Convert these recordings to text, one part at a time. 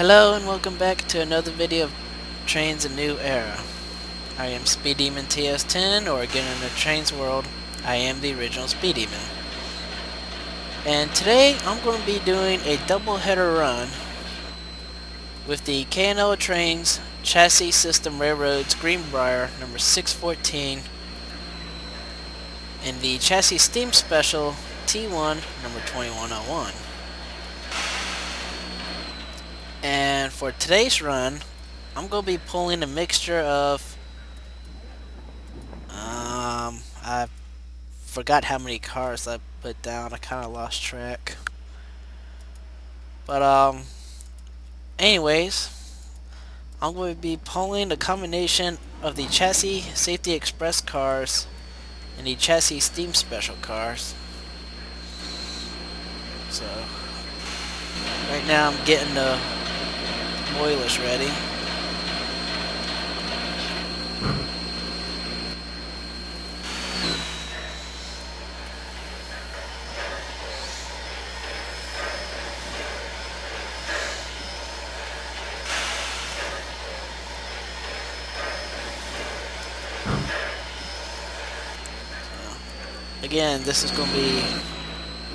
Hello and welcome back to another video of Trainz: A New Era. I am Speed Demon TS10, or again in the Trainz world, I am the original Speed Demon. And today I'm going to be doing a double header run with the K&L Trainz Chassis System Railroads Greenbrier number 614 and the Chassis Steam Special T-1 number 2101. And for today's run, I'm going to be pulling a mixture of, I forgot how many cars I put down. I kind of lost track. But, anyways, I'm going to be pulling a combination of the Chassis Safety Express cars and the Chassis Steam Special cars. So, right now I'm getting the boilers ready. Again, this is going to be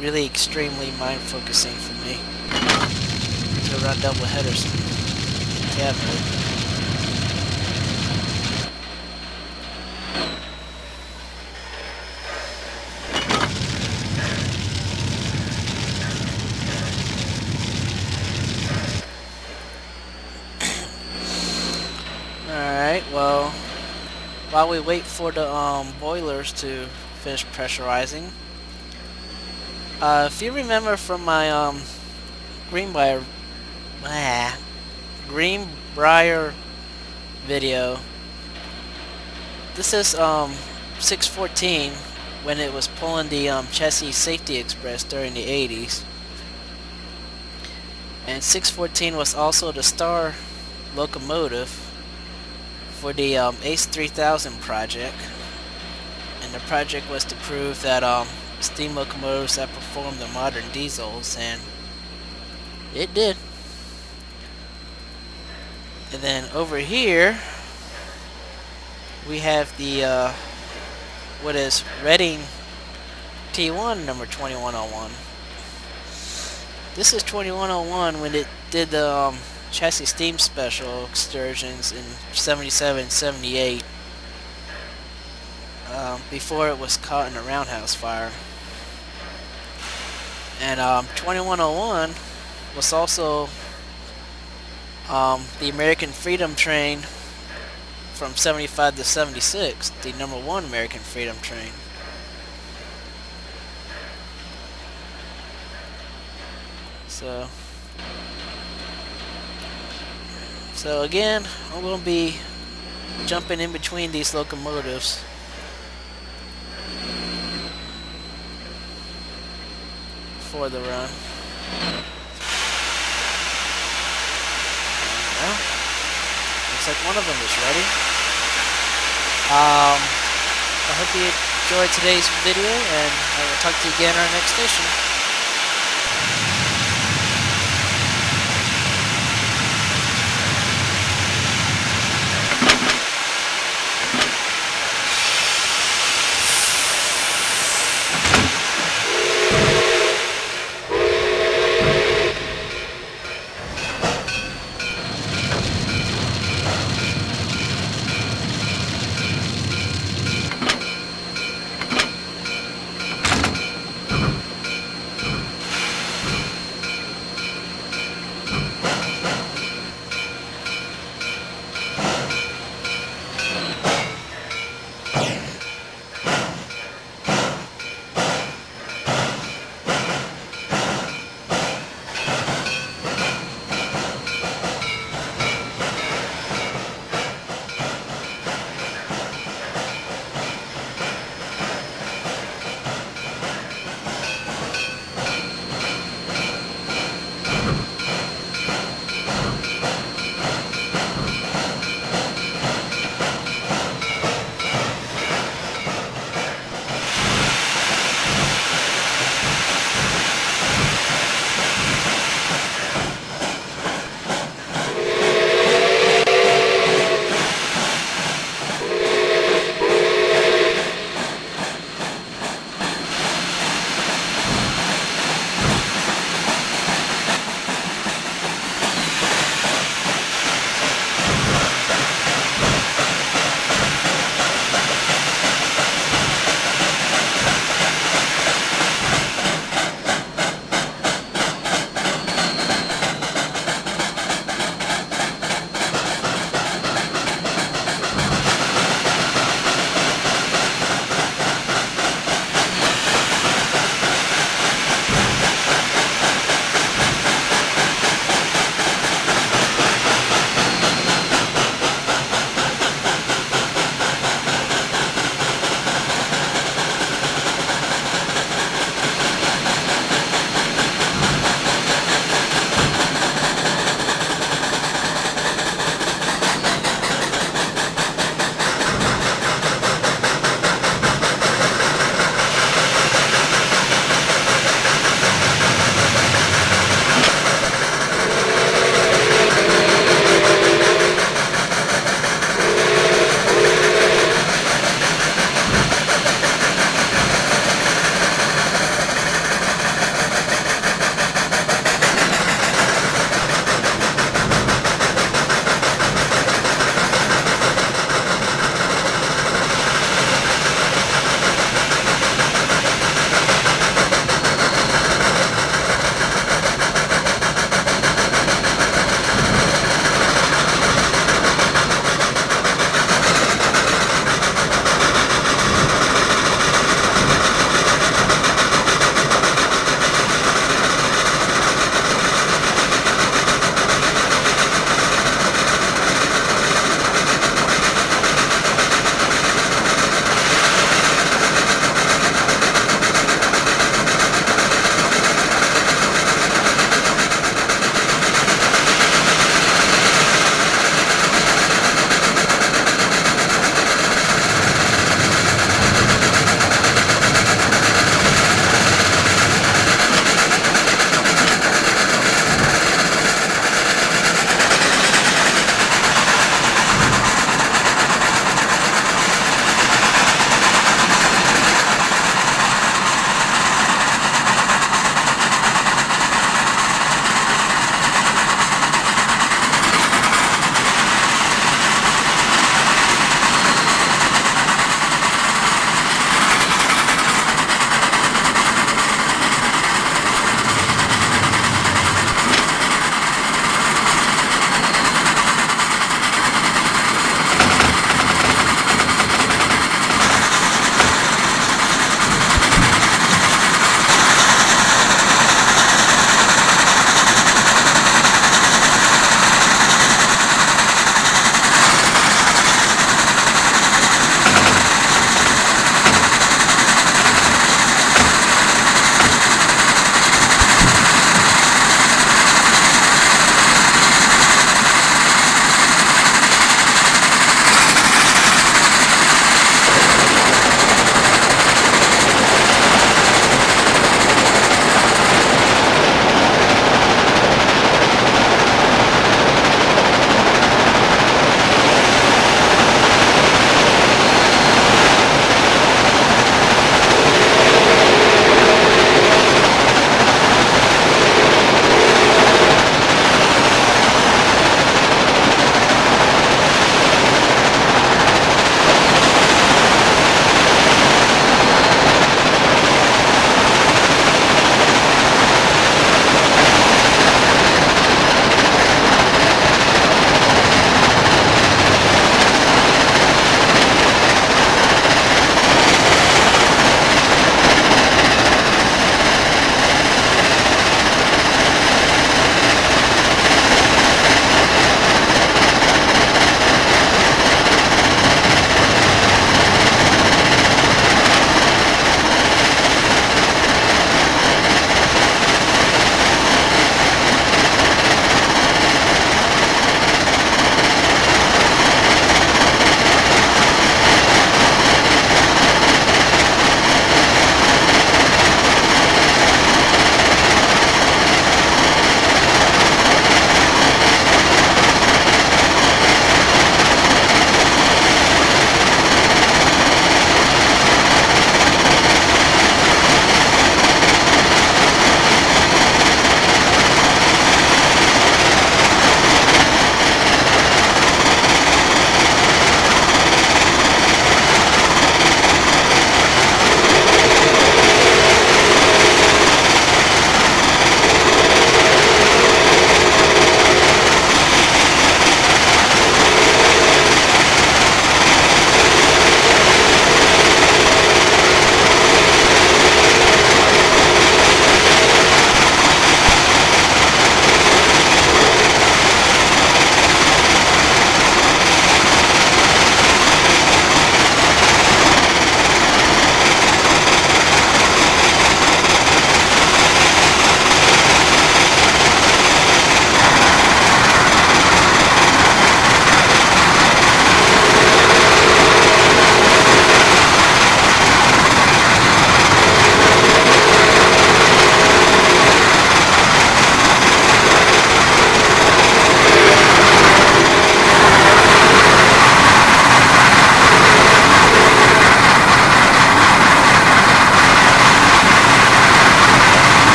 really extremely mind focusing for me to run double headers in cab mode. Alright, well, while we wait for the boilers to finish pressurizing, if you remember from my Greenbrier video, this is 614 when it was pulling the Chassis Safety Express during the 80s, and 614 was also the star locomotive for the ACE 3000 project. And the project was to prove that steam locomotives outperformed the modern diesels, and it did. And then over here we have the what is Reading T-1 number 2101. This is 2101 when it did the Chassis Steam Special excursions in 77, 78. Before it was caught in a roundhouse fire. And 2101 was also the American Freedom Train from 75 to 76, the number 1 American Freedom Train. So again, I'm going to be jumping in between these locomotives for the run. Well, looks like one of them is ready. I hope you enjoyed today's video, and I will talk to you again at our next station.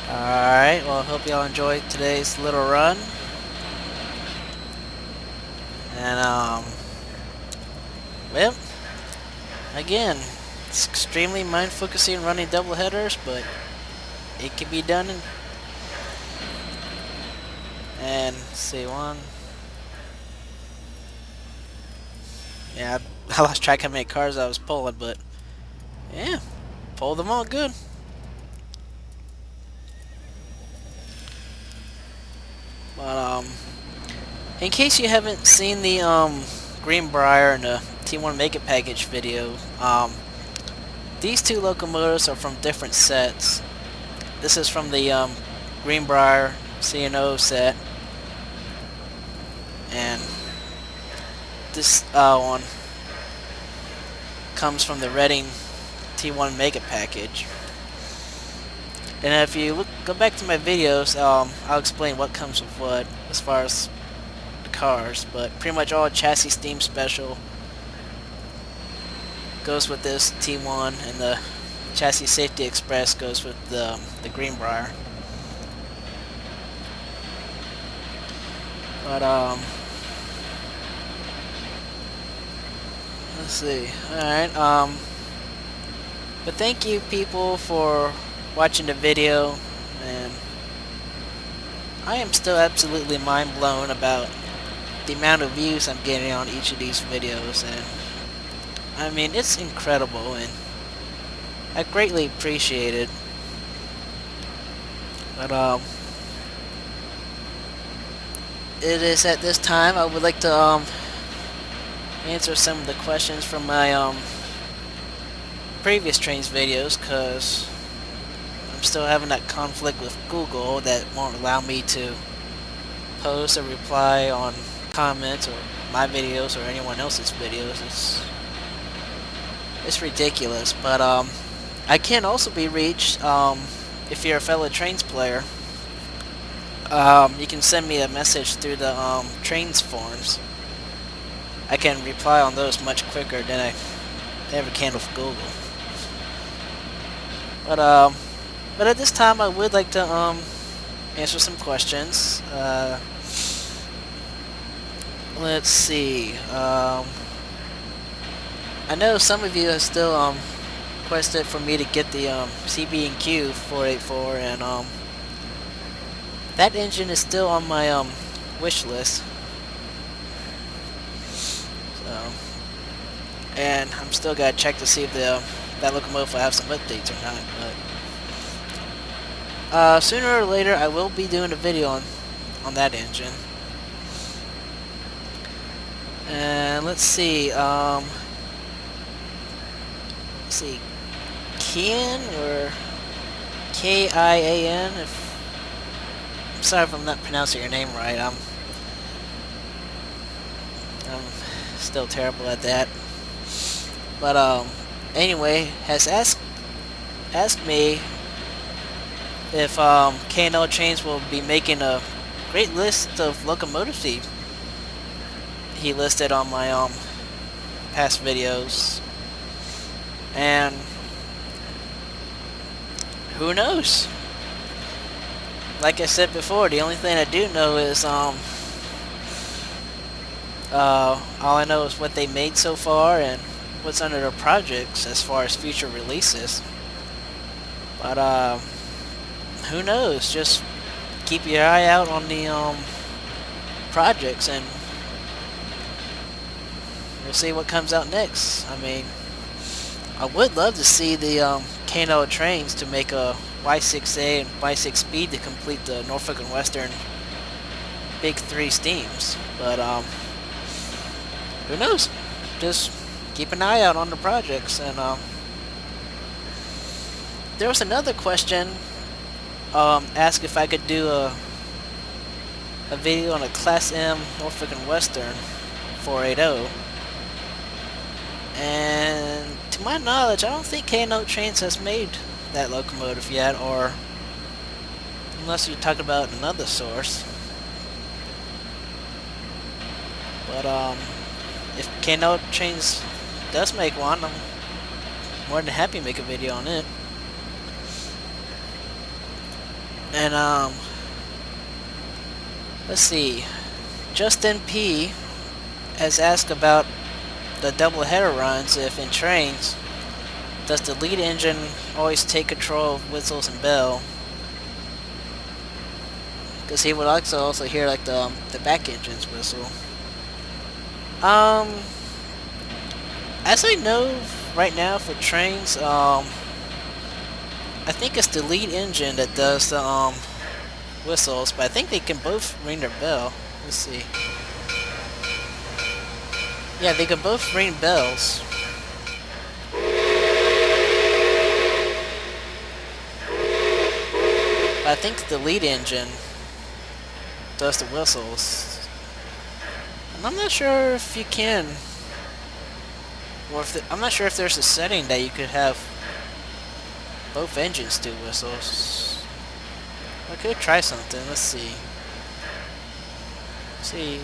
Alright, well, I hope y'all enjoyed today's little run. And, well, again, it's extremely mind-focusing running double headers, but it can be done. And, let's see, one. Yeah, I lost track how many cars I was pulling, but, yeah, pulled them all good. But, in case you haven't seen the, Greenbrier and the T-1 Make It Package video, these two locomotives are from different sets. This is from the, Greenbrier C&O set. And this, one comes from the Reading T-1 Make It Package. And if you go back to my videos, I'll explain what comes with what as far as the cars. But pretty much all chassis steam special goes with this T1, and the chassis safety express goes with the Greenbrier. But let's see. Alright, but thank you people for watching the video, and I am still absolutely mind blown about the amount of views I'm getting on each of these videos, and I mean, it's incredible, and I greatly appreciate it. But it is at this time I would like to answer some of the questions from my previous Trainz videos, because I'm still having that conflict with Google that won't allow me to post or reply on comments or my videos or anyone else's videos. It's ridiculous. But I can also be reached if you're a fellow Trainz player. You can send me a message through the Trainz forums. I can reply on those much quicker than I ever can with Google. But at this time, I would like to answer some questions. Let's see. I know some of you have still requested for me to get the CB&Q 484, and that engine is still on my wish list. So, and I'm still gotta check to see if that locomotive will have some updates or not. But sooner or later, I will be doing a video on that engine. And let's see. Kian or Kian? I'm sorry if I'm not pronouncing your name right. I'm still terrible at that. But anyway, has asked me if K&L Trainz will be making a great list of locomotives he listed on my past videos, and who knows? Like I said before, the only thing I do know is all I know is what they made so far and what's under their projects as far as future releases. But who knows? Just keep your eye out on the projects, and we'll see what comes out next. I mean, I would love to see the K&L Trainz to make a Y6A and Y6 Speed to complete the Norfolk and Western Big 3 steams. But who knows? Just keep an eye out on the projects. And there was another question asked if I could do a video on a Class M Norfolk and Western 480. And to my knowledge, I don't think K&L Trainz has made that locomotive yet, or unless you're talking about another source. But if K&L Trainz does make one, I'm more than happy to make a video on it. And let's see, Justin P has asked about the double header runs. If in Trainz, does the lead engine always take control of whistles and bell? Because he would also hear like the back engine's whistle. As I know right now for Trainz, I think it's the lead engine that does the whistles, but I think they can both ring their bell. Let's see. Yeah, they can both ring bells. But I think the lead engine does the whistles. And I'm not sure if you can, or if I'm not sure if there's a setting that you could have both engines do whistles. I could try something. Let's see. Let's see.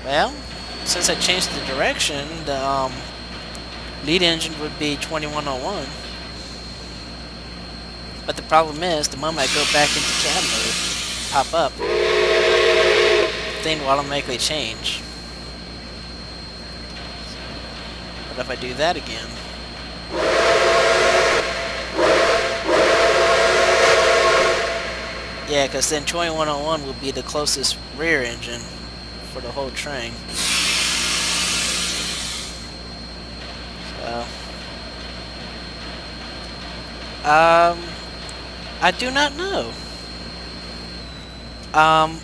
Well, since I changed the direction, the lead engine would be 2101. But the problem is, the moment I go back into cab mode, pop up, the thing will automatically change. But if I do that again, yeah, because then 2101 will be the closest rear engine for the whole train. So, I do not know. I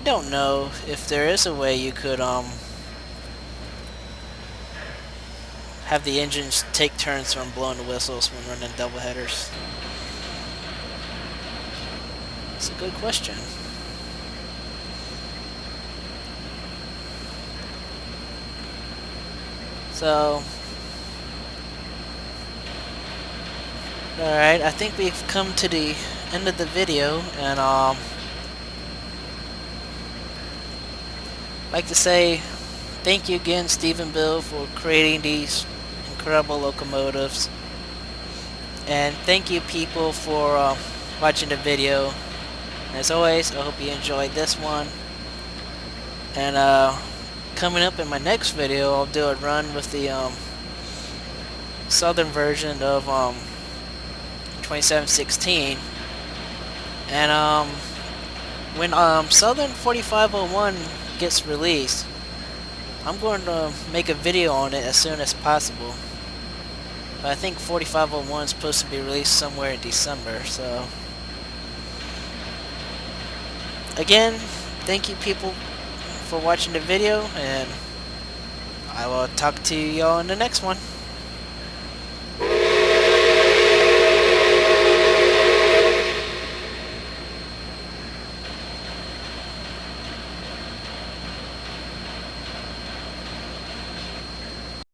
don't know if there is a way you could have the engines take turns from blowing the whistles when running double headers. It's a good question. So, alright, I think we've come to the end of the video, and I'd like to say thank you again, Steve and Bill, for creating these incredible locomotives. And thank you, people, for watching the video. And as always, I hope you enjoyed this one. And coming up in my next video, I'll do a run with the southern version of 2716. And when Southern 4501 gets released, I'm going to make a video on it as soon as possible. But I think 4501 is supposed to be released somewhere in December, so again, thank you, people, for watching the video, and I will talk to y'all in the next one.